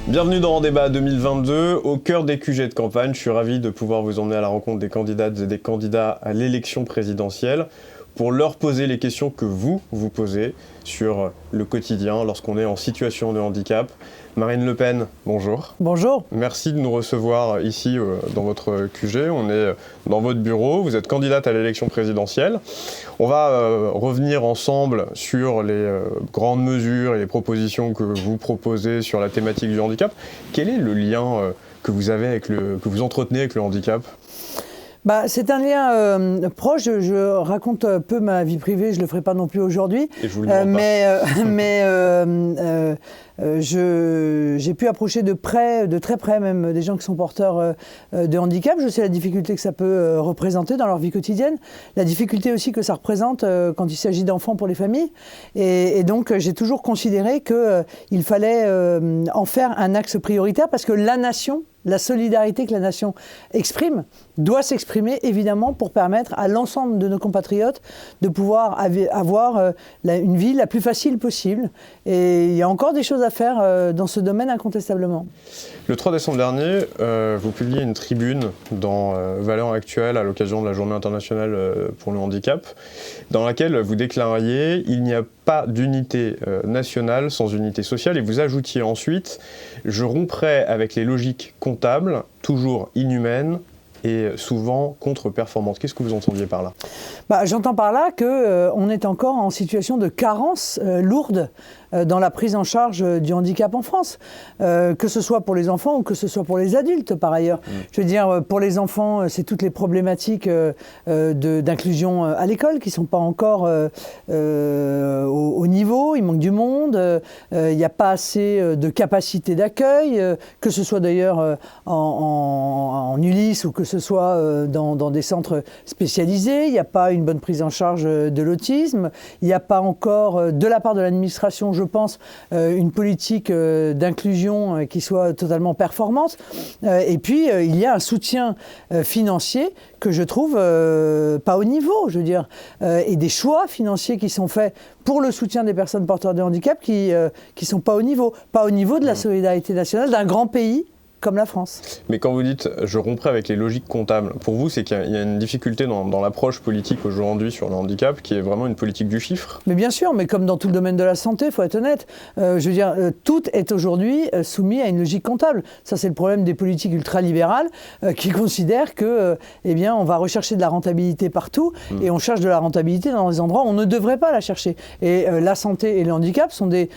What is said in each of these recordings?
Bienvenue dans En Débat 2022, au cœur des QG de campagne. Je suis ravi de pouvoir vous emmener à la rencontre des candidates et des candidats à l'élection présidentielle pour leur poser les questions que vous posez sur le quotidien lorsqu'on est en situation de handicap. Marine Le Pen, bonjour. Bonjour. Merci de nous recevoir ici dans votre QG. On est dans votre bureau. Vous êtes candidate à l'élection présidentielle. On va revenir ensemble sur les grandes mesures et les propositions que vous proposez sur la thématique du handicap. Quel est le lien que vous avez que vous entretenez avec le handicap ? C'est un lien proche. Je raconte un peu ma vie privée, je ne le ferai pas non plus aujourd'hui. Et je vous le demande pas. J'ai pu approcher de très près même, des gens qui sont porteurs de handicap. Je sais la difficulté que ça peut représenter dans leur vie quotidienne, la difficulté aussi que ça représente quand il s'agit d'enfants pour les familles. Et donc, j'ai toujours considéré qu'il fallait en faire un axe prioritaire parce que la nation, la solidarité que la nation exprime doit s'exprimer évidemment pour permettre à l'ensemble de nos compatriotes de pouvoir avoir une vie la plus facile possible. Et il y a encore des choses à faire dans ce domaine incontestablement. Le 3 décembre dernier, vous publiez une tribune dans Valeurs Actuelles à l'occasion de la Journée internationale pour le handicap, dans laquelle vous déclariez « Il n'y a pas d'unité nationale sans unité sociale » et vous ajoutiez ensuite « Je romprai avec les logiques comptables, toujours inhumaines, et souvent contre-performantes ». Qu'est-ce que vous entendiez par là ? J'entends par là qu'on est encore en situation de carence lourde dans la prise en charge du handicap en France, que ce soit pour les enfants ou que ce soit pour les adultes par ailleurs. Je veux dire, pour les enfants, c'est toutes les problématiques d'inclusion à l'école qui ne sont pas encore au niveau, il manque du monde, il n'y a pas assez de capacité d'accueil, que ce soit d'ailleurs en Ulysse ou que ce soit dans des centres spécialisés, il n'y a pas une bonne prise en charge de l'autisme, il n'y a pas encore, de la part de l'administration, je pense, une politique d'inclusion qui soit totalement performante. Et puis, il y a un soutien financier que je trouve pas au niveau, je veux dire, et des choix financiers qui sont faits pour le soutien des personnes porteurs de handicap qui sont pas au niveau de la solidarité nationale d'un grand pays comme la France. Mais quand vous dites « je romprai avec les logiques comptables », pour vous, c'est qu'il y a une difficulté dans l'approche politique aujourd'hui sur le handicap qui est vraiment une politique du chiffre ? Mais bien sûr, mais comme dans tout le domaine de la santé, il faut être honnête. Je veux dire, tout est aujourd'hui soumis à une logique comptable. Ça, c'est le problème des politiques ultralibérales qui considèrent que, on va rechercher de la rentabilité partout et on cherche de la rentabilité dans des endroits où on ne devrait pas la chercher. Et la santé et le handicap sont des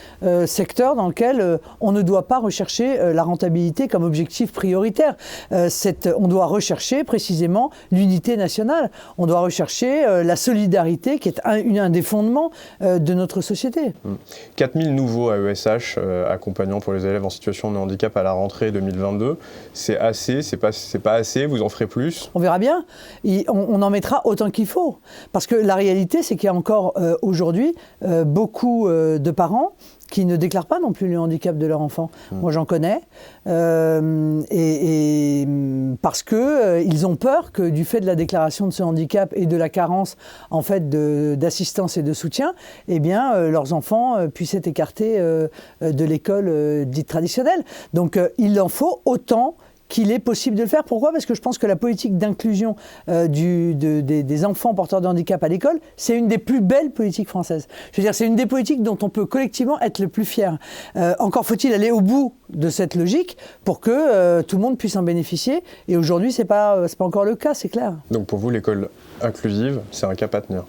secteurs dans lesquels on ne doit pas rechercher la rentabilité comme objectif prioritaire. On doit rechercher précisément l'unité nationale. On doit rechercher la solidarité qui est un des fondements de notre société. 4000 nouveaux AESH, accompagnants pour les élèves en situation de handicap à la rentrée 2022. C'est assez, c'est pas assez, vous en ferez plus ? On verra bien. On en mettra autant qu'il faut. Parce que la réalité, c'est qu'il y a encore aujourd'hui beaucoup de parents qui ne déclarent pas non plus le handicap de leur enfant. Moi, j'en connais. Et parce qu'ils ont peur que du fait de la déclaration de ce handicap et de la carence en fait, d'assistance et de soutien, leurs enfants puissent être écartés de l'école dite traditionnelle. Donc, il en faut autant qu'il est possible de le faire. Pourquoi ? Parce que je pense que la politique d'inclusion des enfants porteurs de handicap à l'école, c'est une des plus belles politiques françaises. Je veux dire, c'est une des politiques dont on peut collectivement être le plus fier. Encore faut-il aller au bout de cette logique pour que tout le monde puisse en bénéficier. Et aujourd'hui, c'est pas encore le cas, c'est clair. Donc pour vous, l'école inclusive, c'est un cap à tenir ?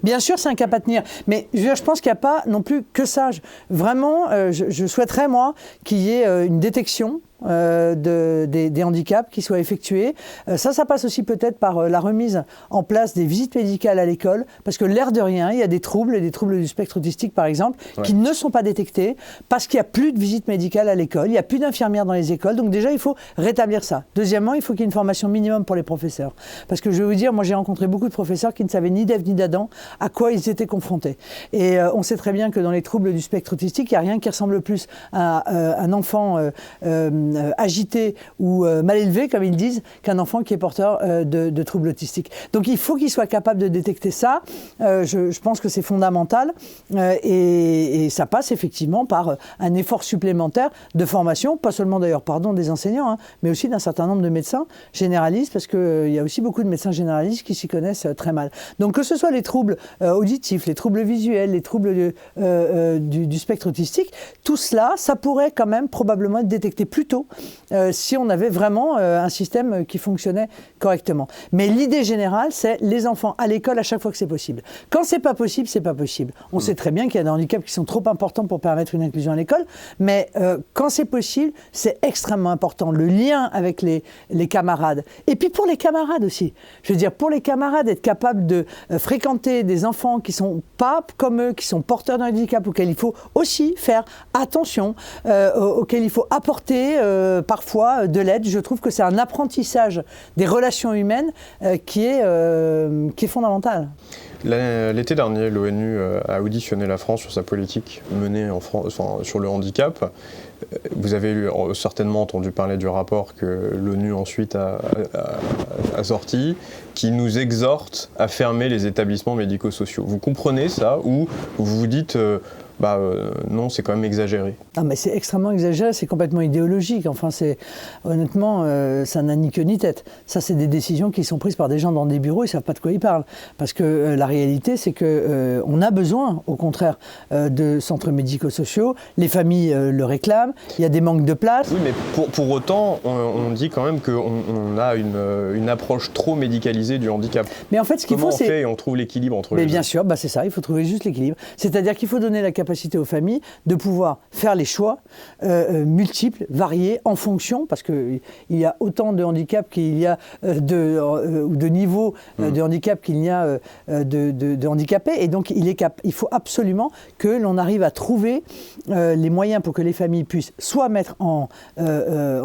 Bien sûr, c'est un cap à tenir, mais je pense qu'il n'y a pas non plus que ça. Vraiment, je souhaiterais, moi, qu'il y ait une détection des handicaps qui soient effectués. Ça passe aussi peut-être par la remise en place des visites médicales à l'école, parce que l'air de rien, il y a des troubles du spectre autistique par exemple, qui ne sont pas détectés parce qu'il n'y a plus de visites médicales à l'école, il n'y a plus d'infirmières dans les écoles, donc déjà il faut rétablir ça. Deuxièmement, il faut qu'il y ait une formation minimum pour les professeurs, parce que je vais vous dire, moi j'ai rencontré beaucoup de professeurs qui ne savaient ni d'Ève ni d'Adam à quoi ils étaient confrontés. Et on sait très bien que dans les troubles du spectre autistique, il n'y a rien qui ressemble plus à un enfant agité ou mal élevé, comme ils disent, qu'un enfant qui est porteur de troubles autistiques. Donc il faut qu'il soit capable de détecter ça. Je pense que c'est fondamental et ça passe effectivement par un effort supplémentaire de formation, pas seulement d'ailleurs, des enseignants, hein, mais aussi d'un certain nombre de médecins généralistes, parce qu'il y a aussi beaucoup de médecins généralistes qui s'y connaissent très mal. Donc que ce soit les troubles auditifs, les troubles visuels, les troubles du spectre autistique, tout cela, ça pourrait quand même probablement être détecté plus tôt si on avait vraiment un système qui fonctionnait correctement. Mais l'idée générale, c'est les enfants à l'école à chaque fois que c'est possible. Quand c'est pas possible, c'est pas possible. On sait très bien qu'il y a des handicaps qui sont trop importants pour permettre une inclusion à l'école, mais quand c'est possible, c'est extrêmement important. Le lien avec les camarades. Et puis pour les camarades aussi. Je veux dire, pour les camarades, être capable de fréquenter des enfants qui sont pas comme eux, qui sont porteurs d'un handicap, auxquels il faut aussi faire attention, auxquels il faut apporter parfois de l'aide. Je trouve que c'est un apprentissage des relations humaines qui est fondamental. L'été dernier, l'ONU a auditionné la France sur sa politique menée en France, sur le handicap. Vous avez certainement entendu parler du rapport que l'ONU ensuite a sorti, qui nous exhorte à fermer les établissements médico-sociaux. Vous comprenez ça ou vous vous dites non, c'est quand même exagéré? Non, mais c'est extrêmement exagéré, c'est complètement idéologique. Enfin, honnêtement, ça n'a ni queue ni tête. Ça, c'est des décisions qui sont prises par des gens dans des bureaux, ils ne savent pas de quoi ils parlent. Parce que la réalité, c'est qu'on a besoin, au contraire, de centres médico-sociaux. Les familles le réclament, il y a des manques de place. Oui, mais pour autant, on dit quand même qu'on a une approche trop médicalisée du handicap. Mais en fait, ce qu'il faut, c'est... Comment on fait et on trouve l'équilibre entre les deux? Mais bien sûr, c'est ça, il faut trouver juste l'équilibre. C'est-à-dire qu'il faut donner la capacité aux familles de pouvoir faire les choix multiples, variés, en fonction, parce qu'il y a autant de handicaps qu'il y a de niveaux de handicap qu'il y a de handicapés, et donc il faut absolument que l'on arrive à trouver les moyens pour que les familles puissent soit mettre en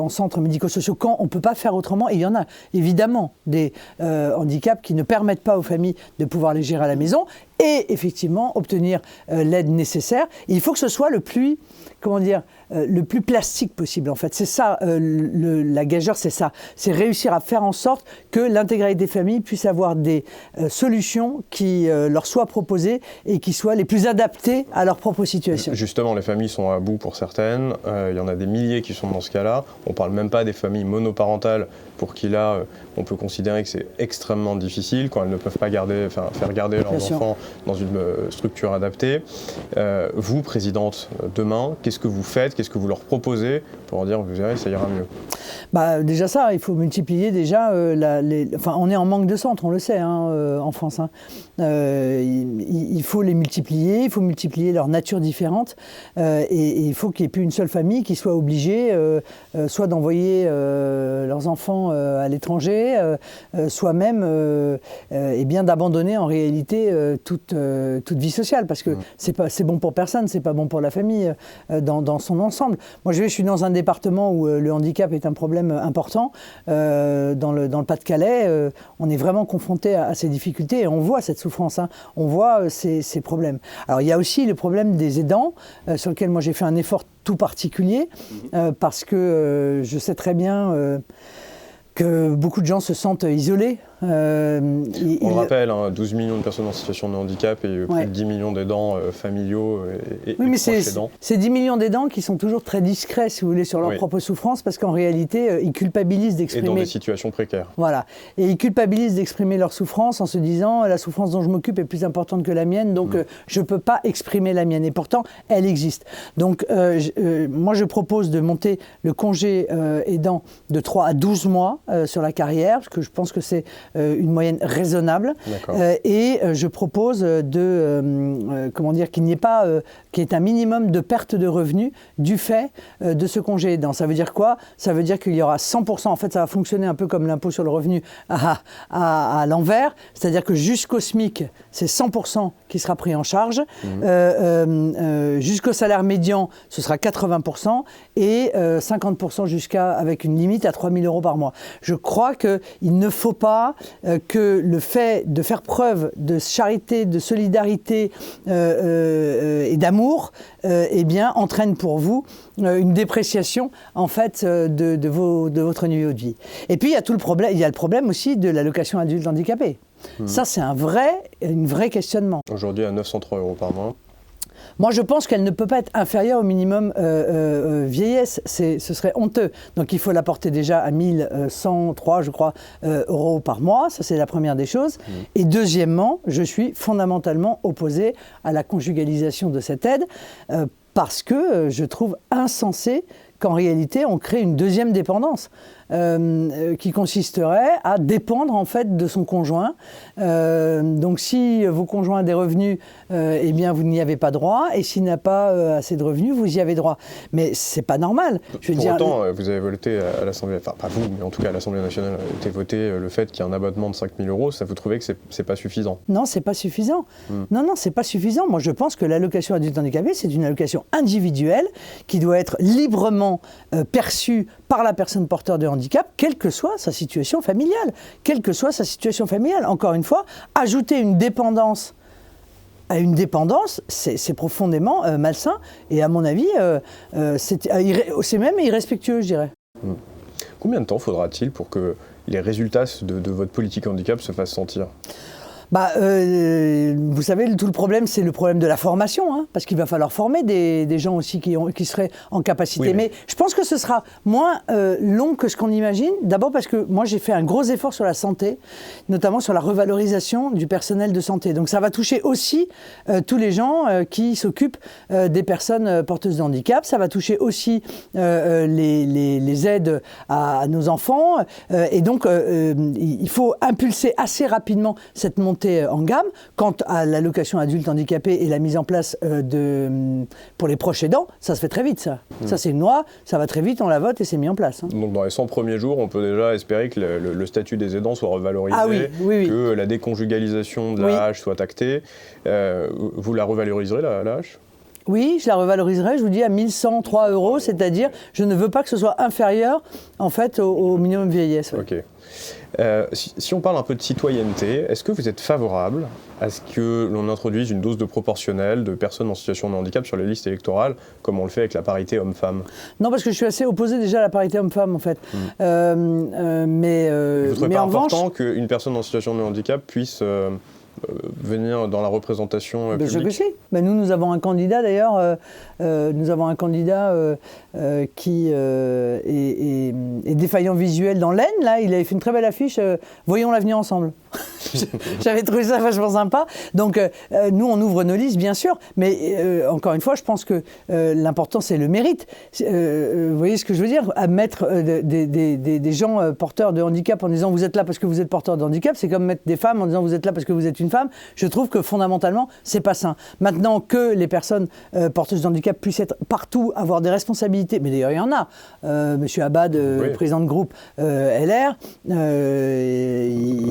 centres médico-sociaux quand on ne peut pas faire autrement, et il y en a évidemment des handicaps qui ne permettent pas aux familles de pouvoir les gérer à la maison, et effectivement obtenir l'aide nécessaire. Et il faut que ce soit le plus plastique possible, en fait. C'est ça, la gageure, c'est ça. C'est réussir à faire en sorte que l'intégralité des familles puisse avoir des solutions qui leur soient proposées et qui soient les plus adaptées à leur propre situation. Justement, les familles sont à bout pour certaines. Il y en a des milliers qui sont dans ce cas-là. On ne parle même pas des familles monoparentales pour qui, là, on peut considérer que c'est extrêmement difficile quand elles ne peuvent pas faire garder leurs enfants dans une structure adaptée. Vous, présidente, demain, qu'est-ce que vous faites? Qu'est-ce que vous leur proposez pour leur dire, vous verrez, ça ira mieux? Déjà ça, il faut multiplier déjà, on est en manque de centres, on le sait, en France. Il faut les multiplier, il faut multiplier leurs natures différentes, et il faut qu'il n'y ait plus une seule famille qui soit obligée soit d'envoyer leurs enfants à l'étranger, soit même d'abandonner en réalité toute vie sociale, parce que c'est bon pour personne, c'est pas bon pour la famille dans son ensemble. Moi je suis dans un département où le handicap est un problème important, dans le Pas-de-Calais, on est vraiment confronté à ces difficultés et on voit cette souffrance, on voit ces problèmes. Alors il y a aussi le problème des aidants, sur lequel moi j'ai fait un effort tout particulier, parce que je sais très bien que beaucoup de gens se sentent isolés. On le rappelle, 12 millions de personnes en situation de handicap et plus de 10 millions d'aidants familiaux et proches aidants. C'est 10 millions d'aidants qui sont toujours très discrets, si vous voulez, sur leur propre souffrance, parce qu'en réalité, ils culpabilisent d'exprimer... Et dans des situations précaires. Voilà. Et ils culpabilisent d'exprimer leur souffrance en se disant « la souffrance dont je m'occupe est plus importante que la mienne, donc je ne peux pas exprimer la mienne ». Et pourtant, elle existe. Donc, moi, je propose de monter le congé aidant de 3 à 12 mois sur la carrière, parce que je pense que c'est une moyenne raisonnable, et je propose qu'il n'y ait pas qu'il y ait un minimum de perte de revenus du fait de ce congé aidant. Ça veut dire quoi? Ça veut dire qu'il y aura 100%, en fait ça va fonctionner un peu comme l'impôt sur le revenu à l'envers, c'est-à-dire que jusqu'au SMIC, c'est 100% qui sera pris en charge, jusqu'au salaire médian, ce sera 80%, et 50% avec une limite à 3 000 € par mois. Je crois qu'il ne faut pas que le fait de faire preuve de charité, de solidarité et d'amour, eh bien, entraîne pour vous une dépréciation en fait de votre niveau de vie. Et puis il y a le problème aussi de l'allocation adulte handicapé. Ça, c'est un vrai questionnement. Aujourd'hui, à 903 € par mois. Moi, je pense qu'elle ne peut pas être inférieure au minimum vieillesse. Ce serait honteux. Donc, il faut la porter déjà à 1103, je crois, euros par mois. Ça, c'est la première des choses. Et deuxièmement, je suis fondamentalement opposé à la conjugalisation de cette aide parce que je trouve insensé qu'en réalité, on crée une deuxième dépendance. Qui consisterait à dépendre en fait de son conjoint. Donc si vos conjoints ont des revenus, eh bien vous n'y avez pas droit, et s'il n'a pas assez de revenus, vous y avez droit. Mais c'est pas normal. Pour autant, vous avez voté à l'Assemblée, enfin pas vous, mais en tout cas à l'Assemblée nationale, a été voté le fait qu'il y a un abattement de 5 000 €. Ça, vous trouvez que c'est pas suffisant? Non, c'est pas suffisant. Non, c'est pas suffisant. Moi, je pense que l'allocation adulte handicapé, c'est une allocation individuelle qui doit être librement perçue par la personne porteur de handicap, quelle que soit sa situation familiale. Quelle que soit sa situation familiale. Encore une fois, ajouter une dépendance à une dépendance, c'est profondément malsain. Et à mon avis, c'est même irrespectueux, je dirais. Combien de temps faudra-t-il pour que les résultats de votre politique handicap se fassent sentir ? Vous savez, tout le problème, c'est le problème de la formation, hein, parce qu'il va falloir former des gens aussi qui seraient en capacité. Oui, mais je pense que ce sera moins long que ce qu'on imagine. D'abord parce que moi, j'ai fait un gros effort sur la santé, notamment sur la revalorisation du personnel de santé. Donc ça va toucher aussi tous les gens qui s'occupent des personnes porteuses de handicap. Ça va toucher aussi les aides à nos enfants. Et donc, il faut impulser assez rapidement cette montée en gamme. Quant à l'allocation adulte handicapé et la mise en place pour les proches aidants, ça se fait très vite, ça. Ça, c'est une loi, ça va très vite, on la vote et c'est mis en place. Hein. Donc dans les 100 premiers jours, on peut déjà espérer que le statut des aidants soit revalorisé, que la déconjugalisation de la hache soit actée. Vous la revaloriserez, la hache ? Oui, je la revaloriserai, je vous dis, à 1103 €, c'est-à-dire, je ne veux pas que ce soit inférieur, en fait, au minimum vieillesse. Ok. Si on parle un peu de citoyenneté, est-ce que vous êtes favorable à ce que l'on introduise une dose de proportionnelle de personnes en situation de handicap sur les listes électorales, comme on le fait avec la parité homme-femme ? Non, parce que je suis assez opposé déjà à la parité homme-femme, en fait. Mais vous trouvez pas en important revanche, qu'une personne en situation de handicap puisse venir dans la représentation publique? Nous avons un candidat d'ailleurs, qui est défaillant visuel dans l'Aisne. Là, il avait fait une très belle affiche. Voyons l'avenir ensemble. J'avais trouvé ça vachement sympa. Donc, nous, on ouvre nos listes, bien sûr. Mais encore une fois, je pense que l'important, c'est le mérite. Vous voyez ce que je veux dire ? À mettre des gens porteurs de handicap en disant vous êtes là parce que vous êtes porteur de handicap, c'est comme mettre des femmes en disant vous êtes là parce que vous êtes une femme. Je trouve que fondamentalement, c'est pas sain. Maintenant que les personnes porteuses de handicap puissent être partout, avoir des responsabilités, mais d'ailleurs il y en a. Monsieur Abad, président de groupe LR.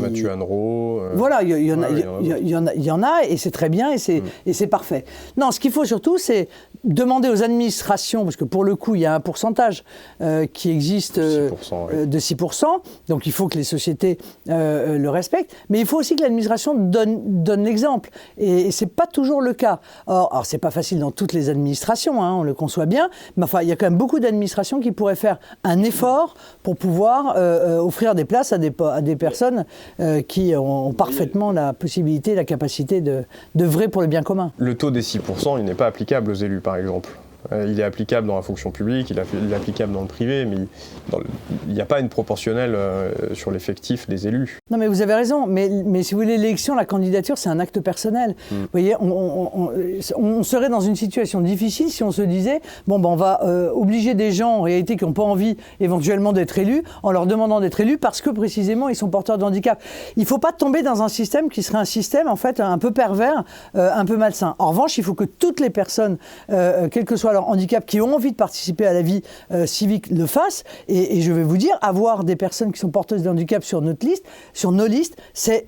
Mathieu Annereau. Voilà, il y en a et c'est très bien et c'est parfait. Non, ce qu'il faut surtout, c'est demander aux administrations, parce que pour le coup, il y a un pourcentage qui existe 6%, de 6%, donc il faut que les sociétés le respectent, mais il faut aussi que l'administration donne l'exemple. Et c'est pas toujours le cas. Alors c'est pas facile dans toutes les administrations, hein, on le conçoit bien, mais enfin, il y a quand même beaucoup d'administrations qui pourraient faire un effort pour pouvoir offrir des places à des personnes qui ont parfaitement la possibilité, la capacité d'œuvrer pour le bien commun. Le taux des 6%, il n'est pas applicable aux élus, par exemple. Il est applicable dans la fonction publique, il est applicable dans le privé, mais il n'y a pas une proportionnelle sur l'effectif des élus. Non, mais vous avez raison, mais si vous voulez, l'élection, la candidature, c'est un acte personnel. Vous voyez, on serait dans une situation difficile si on se disait, on va obliger des gens, en réalité, qui n'ont pas envie, éventuellement, d'être élus, en leur demandant d'être élus, parce que, précisément, ils sont porteurs de handicap. Il ne faut pas tomber dans un système qui serait un système, en fait, un peu pervers, un peu malsain. En revanche, il faut que toutes les personnes, quel que soit leur handicap, qui ont envie de participer à la vie civique, le fassent. Et je vais vous dire, avoir des personnes qui sont porteuses de handicap sur nos listes, c'est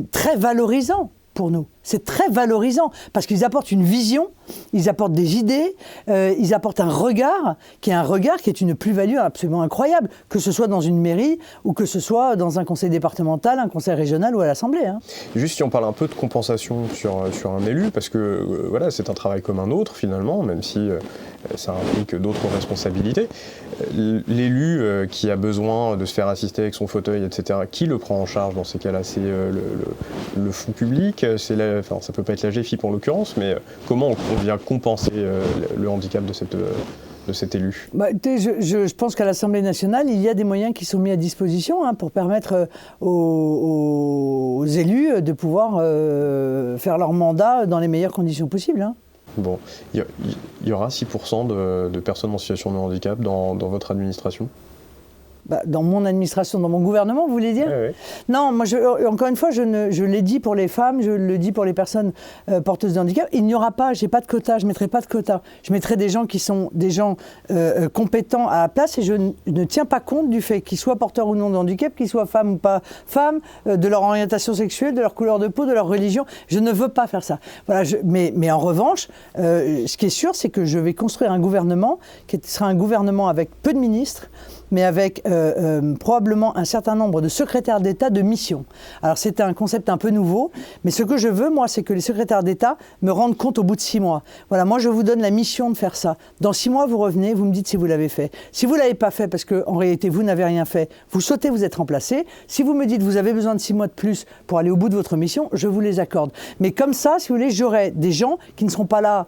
très valorisant. pour nous. C'est très valorisant parce qu'ils apportent une vision, ils apportent des idées, ils apportent un regard qui est une plus-value absolument incroyable, que ce soit dans une mairie ou que ce soit dans un conseil départemental, un conseil régional ou à l'Assemblée. Juste si on parle un peu de compensation sur un élu, parce que voilà, c'est un travail comme un autre finalement, même si ça implique d'autres responsabilités. L'élu qui a besoin de se faire assister avec son fauteuil, etc., qui le prend en charge dans ces cas-là? C'est le fonds public, ça ne peut pas être la GFIP en l'occurrence, mais comment on vient compenser le handicap de cet élu? Je pense qu'à l'Assemblée nationale, il y a des moyens qui sont mis à disposition pour permettre aux élus de pouvoir faire leur mandat dans les meilleures conditions possibles. Bon, il y aura 6% de personnes en situation de handicap dans votre administration? Dans mon administration, dans mon gouvernement, vous voulez dire? Oui. Non, moi, encore une fois, je l'ai dit pour les femmes, je le dis pour les personnes porteuses de handicap, il n'y aura pas, j'ai pas de quota, je ne mettrai pas de quota. Je mettrai des gens qui sont des gens compétents à la place et je ne tiens pas compte du fait qu'ils soient porteurs ou non de handicap, qu'ils soient femmes ou pas femmes, de leur orientation sexuelle, de leur couleur de peau, de leur religion. Je ne veux pas faire ça. Voilà, mais en revanche, ce qui est sûr, c'est que je vais construire un gouvernement qui sera un gouvernement avec peu de ministres, mais avec probablement un certain nombre de secrétaires d'État de mission. Alors c'est un concept un peu nouveau, mais ce que je veux, moi, c'est que les secrétaires d'État me rendent compte au bout de 6 mois. Voilà, moi je vous donne la mission de faire ça. Dans 6 mois, vous revenez, vous me dites si vous l'avez fait. Si vous ne l'avez pas fait, parce qu'en réalité, vous n'avez rien fait, vous sautez, vous êtes remplacé. Si vous me dites vous avez besoin de 6 mois de plus pour aller au bout de votre mission, je vous les accorde. Mais comme ça, si vous voulez, j'aurai des gens qui ne seront pas là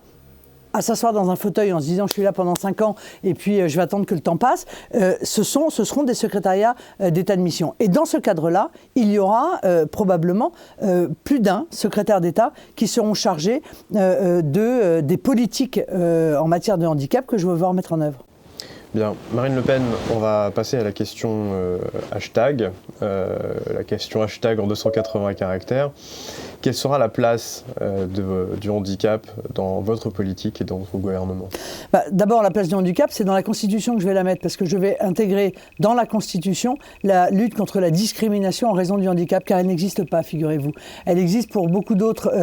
à s'asseoir dans un fauteuil en se disant je suis là pendant 5 ans et puis je vais attendre que le temps passe, ce seront des secrétariats d'État de mission. Et dans ce cadre-là, il y aura probablement plus d'un secrétaire d'État qui seront chargés des politiques en matière de handicap que je veux voir mettre en œuvre. Bien, Marine Le Pen, on va passer à la question hashtag, la question hashtag en 280 caractères. Quelle sera la place du handicap dans votre politique et dans votre gouvernement? D'abord, la place du handicap, c'est dans la Constitution que je vais la mettre, parce que je vais intégrer dans la Constitution la lutte contre la discrimination en raison du handicap, car elle n'existe pas, figurez-vous. Elle existe pour beaucoup d'autres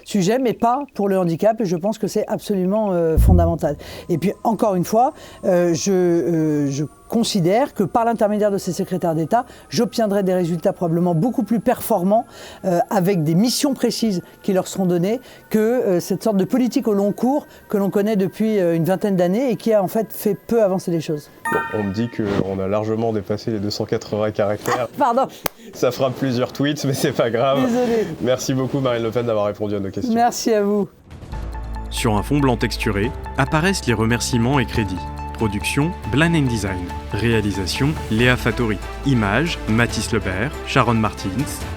sujets, mais pas pour le handicap, et je pense que c'est absolument fondamental. Et puis, encore une fois, je considère que par l'intermédiaire de ces secrétaires d'État, j'obtiendrai des résultats probablement beaucoup plus performants avec des missions précises qui leur seront données que cette sorte de politique au long cours que l'on connaît depuis une vingtaine d'années et qui a en fait peu avancer les choses. Bon, on me dit qu'on a largement dépassé les 280 caractères. Pardon. Ça fera plusieurs tweets, mais c'est pas grave. Désolée. Merci beaucoup Marine Le Pen d'avoir répondu à nos questions. Merci à vous. Sur un fond blanc texturé, apparaissent les remerciements et crédits. Production, Blind & Design. Réalisation, Léa Fattori. Images, Mathis Lebert, Sharon Martins,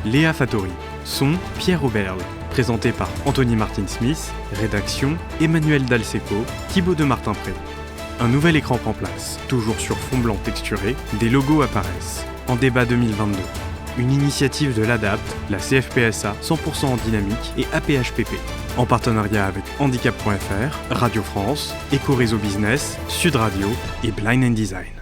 Léa Fattori. Son, Pierre Auberle. Présenté par Anthony Martin-Smith. Rédaction, Emmanuel Dalseco, Thibaut de Martin-Pré. Un nouvel écran prend place. Toujours sur fond blanc texturé, des logos apparaissent. En débat 2022. Une initiative de l'ADAPT, la CFPSA 100% en dynamique et APHPP. En partenariat avec Handicap.fr, Radio France, Eco Réseau Business, Sud Radio et Blind & Design.